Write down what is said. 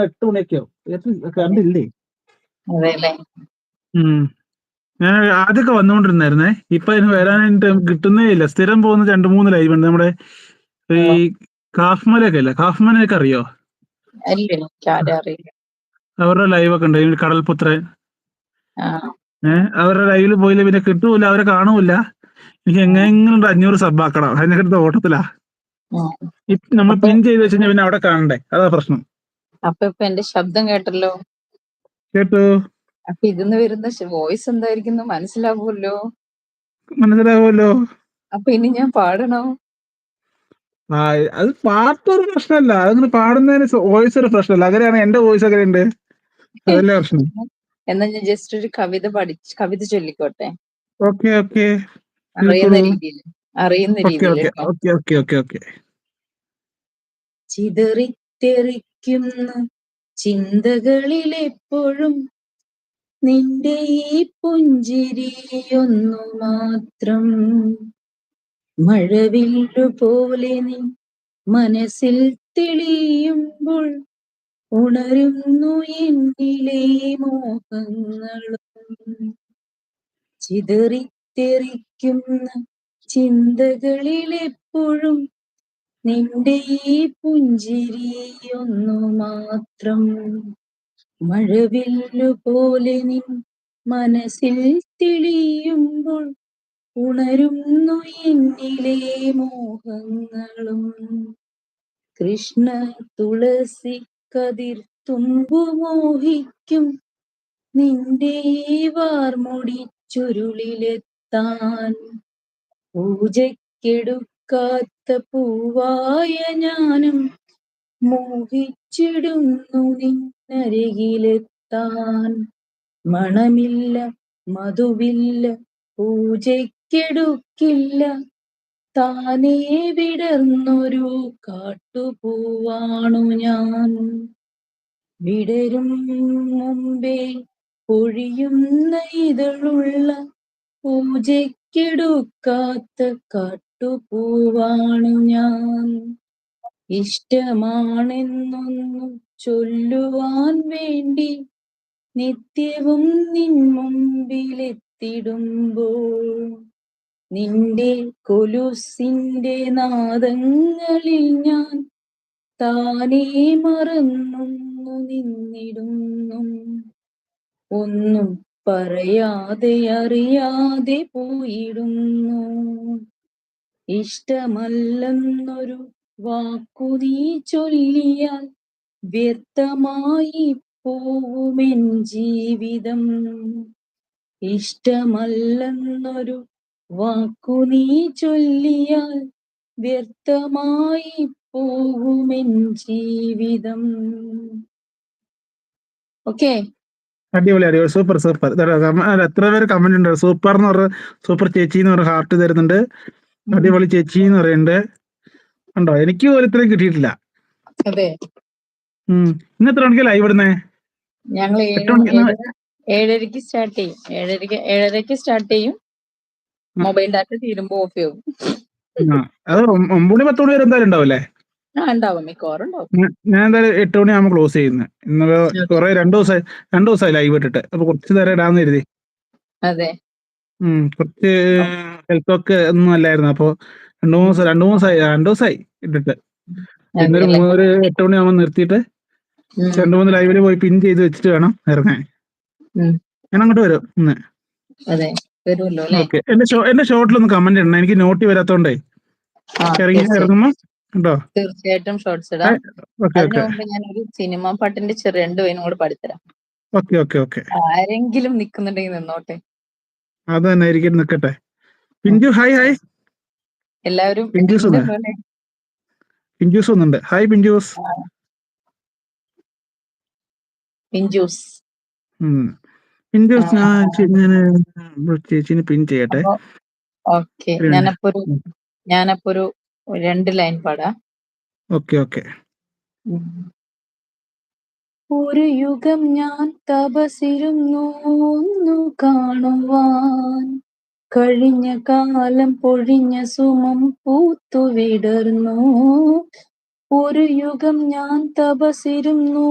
8 മണിയൊക്കെയാവും. അതെ. കറണ്ടില്ലേ? അതെല്ലേ? ഉം. ഞാൻ ആദ്യമൊക്കെ വന്നുകൊണ്ടിരുന്നായിരുന്നേ. ഇപ്പൊ അതിന് വരാനായിട്ട് കിട്ടുന്നേ ഇല്ല. സ്ഥിരം പോകുന്ന 2, 3 ലൈവുണ്ട്. നമ്മുടെ ഈ ഓ. കാഫ്മലൊക്കെ ഇല്ലേ? കാഫ്മനെയൊക്കെ അറിയോ? ഇല്ല, എനിക്കാരെ അറിയില്ല. അവരുടെ ലൈവൊക്കെ ഉണ്ട്. ഈ കടൽപുത്രൻ. ആ. അവരുടെ ലൈവിൽ പോയില്ല പിന്നെ കിട്ടൂല, അവരെ കാണൂല. എനിക്ക് എങ്ങനെയെങ്കിലും 500 സബ്ബാക്കണം. അതിനകത്ത് ഓട്ടത്തിലാ. ഉം. നമ്മൾ അപ്പൊ പിൻ ചെയ്ത് വെച്ച് കഴിഞ്ഞാൽ പിന്നെ അവിടെ കാണണ്ടേ, അതാ പ്രശ്നം. ഇപ്പൊ എന്റെ ശബ്ദം കേട്ടല്ലോ. കേട്ടു. അപ്പൊ ഇതിന്ന് വരുന്ന വോയിസ് എന്തായിരിക്കും മനസ്സിലാവുമല്ലോ. മനസ്സിലാവുമല്ലോ. അപ്പൊ ഇനി ഞാൻ പാടണോ? അത് പാട്ടൊരു പ്രശ്നമല്ല, അതങ്ങനെ പാടുന്നതിന് വോയിസ് ഒരു പ്രശ്നമല്ല. അങ്ങനെയാണ് എന്റെ വോയിസ് അങ്ങനെ ഉണ്ട്, അതല്ലേ പ്രശ്നം. എന്നാ ഞാൻ ജസ്റ്റ് ഒരു കവിത ചൊല്ലിക്കോട്ടെ. ഓക്കെ ഓക്കെ, അറിയുന്ന രീതിയിൽ കേട്ടോ. ഓക്കെ. ചിതറിത്തെറിക്കുന്ന ചിന്തകളിലെപ്പോഴും നിന്റെ ഈ പുഞ്ചിരിയൊന്നു മാത്രം. മഴവില്ലു പോലെ നീ മനസ്സിൽ തെളിയുമ്പോൾ ഉണരുന്നു എന്നിലെ മോഹങ്ങളും. ചിതറിത്തെറിക്കുന്ന ചിന്തകളിലെപ്പോഴും നിന്റെ ഈ പുഞ്ചിരിയൊന്നു മാത്രം. മഴവില്ലു പോലെ നിൻ മനസ്സിൽ തെളിയുമ്പോൾ ഉണരുന്നു എന്നിലെ മോഹങ്ങളും. കൃഷ്ണ തുളസി കതിർ തുമ്പു മോഹിക്കും നിന്റെ ഈ വാർമുടി ചുരുളിലെത്താൻ. പൂജയ്ക്കെടുക്കാത്ത പൂവായ ഞാനും മോഹിച്ചിടുന്നു നിന്നരികിലെത്താൻ. മണമില്ല, മധുവില്ല, പൂജയ്ക്കെടുക്കില്ല, താനേ വിടർന്നൊരു കാട്ടുപൂവാണു ഞാൻ. വിടരും മുമ്പേ പൊഴിയുന്ന ഇതളുള്ള പൂജയ്ക്കെടുക്കാത്ത കാട്ടുപൂവാണു ഞാൻ. ഇഷ്ടമാണെന്നൊന്നു ചൊല്ലുവാൻ വേണ്ടി നിത്യവും നിൻ മുമ്പിലെത്തിടുമ്പോൾ നിന്റെ കൊലുസിന്റെ നാദങ്ങളിൽ ഞാൻ താനേ മറന്നൊന്നു നിന്നിടുന്നു. ഒന്നും പറയാതെ അറിയാതെ പോയിടുന്നു. ഇഷ്ടമല്ലെന്നൊരു വാക്കു നീ ചൊല്ലിയാൽ വ്യർത്ഥമായി പോവുമെൻ ജീവിതം. ഇഷ്ടമല്ലെന്നൊരു വാക്കു നീ ചൊല്ലിയാൽ വ്യർത്ഥമായി പോവുമെൻ ജീവിതം. ഓക്കെ. അടിപൊളി, സൂപ്പർ. എത്ര പേര് കമന്റ് ഉണ്ട്. സൂപ്പർ എന്ന് പറഞ്ഞ, സൂപ്പർ ചേച്ചി എന്ന് പറഞ്ഞ ഹാർട്ട് തരുന്നുണ്ട്. അടിപൊളി ചേച്ചി എന്ന് പറയുന്നുണ്ട്. ഉണ്ടോ? എനിക്ക് പോലും ഇത്രയും കിട്ടിയിട്ടില്ല. അതെ. ഇന്ന് എത്ര മണിക്ക് ലൈവ് ഇടുന്നേ? ഞങ്ങൾ 7:30 സ്റ്റാർട്ട് ചെയ്യും. 7:30 സ്റ്റാർട്ട് ചെയ്യും. മൊബൈൽ ഡാറ്റ തീരുമ്പോ ഓഫ് ചെയ്യും. അത് 9 മണി 10 മണി വരെ എന്തായാലും ഉണ്ടാവില്ലേ? ഉണ്ടാവും, മിക്കവാറും ഉണ്ടാവും. ഞാൻ എന്തായാലും 8 മണിയാകുമ്പോൾ ക്ലോസ് ചെയ്യുന്നത്. ഇന്ന് കുറെ 2 ദിവസമായി ലൈവ് ഇട്ടിട്ട്. അപ്പൊ കുറച്ച് നേരം ഇടാന്ന് കരുതി. അതെ. കുറച്ച് ഹെൽത്ത് ഒക്കെ ഒന്നും അല്ലായിരുന്നു. അപ്പൊ 2 ദിവസമായി ഇട്ടിട്ട്. പിന്നെ ഒരു 8 മണിയാകുമ്പോൾ നിർത്തിയിട്ട് 2-3 ലൈവില് പോയി പിൻ ചെയ്ത് വെച്ചിട്ട് വേണം ഇറങ്ങാൻ. ഞാൻ അങ്ങോട്ട് വരും ഇന്ന്. അതെ, വരുമല്ലോ അല്ലേ? ഓക്കെ. എന്റെ ഷോർട്ടിലൊന്ന് കമന്റ് ഇടണം, എനിക്ക് നോട്ടി വരാത്തോണ്ടേ. ഇറങ്ങുമ്പോ കേട്ടോ. തീർച്ചയായിട്ടും ഷോർട്സ് ഇടാം. അതിനു മുമ്പ് ഞാൻ ഒരു സിനിമ പാട്ടിന്റെ 2 വരിയും കൂടെ പാടിത്തരാം. ഓക്കെ. ആരെങ്കിലും നിക്കുന്നുണ്ടെങ്കിൽ നിന്നോട്ടെ. അത് തന്നെ ആയിരിക്കും, നിക്കട്ടെ. പിഞ്ചു ഹായ്. എല്ലാവരും പിഞ്ചൂസ് വന്നുണ്ട്. ഹായ് പിഞ്ചൂസ്. പിഞ്ചൂസ്. ചേച്ചിനെ പിൻ ചെയ്യട്ടെ. ഓക്കെ. ഞാനപ്പോ ഒരു 2 ലൈൻ പാടാം. ഓക്കെ. ഒരു യുഗം ഞാൻ തപസിരുന്നു ഒന്നു കാണുവാൻ, കഴിഞ്ഞ കാലം പൊഴിഞ്ഞ സുമം പൂത്തു വിടർന്നു ഒരു യുഗം ഞാൻ തപസിരുന്നു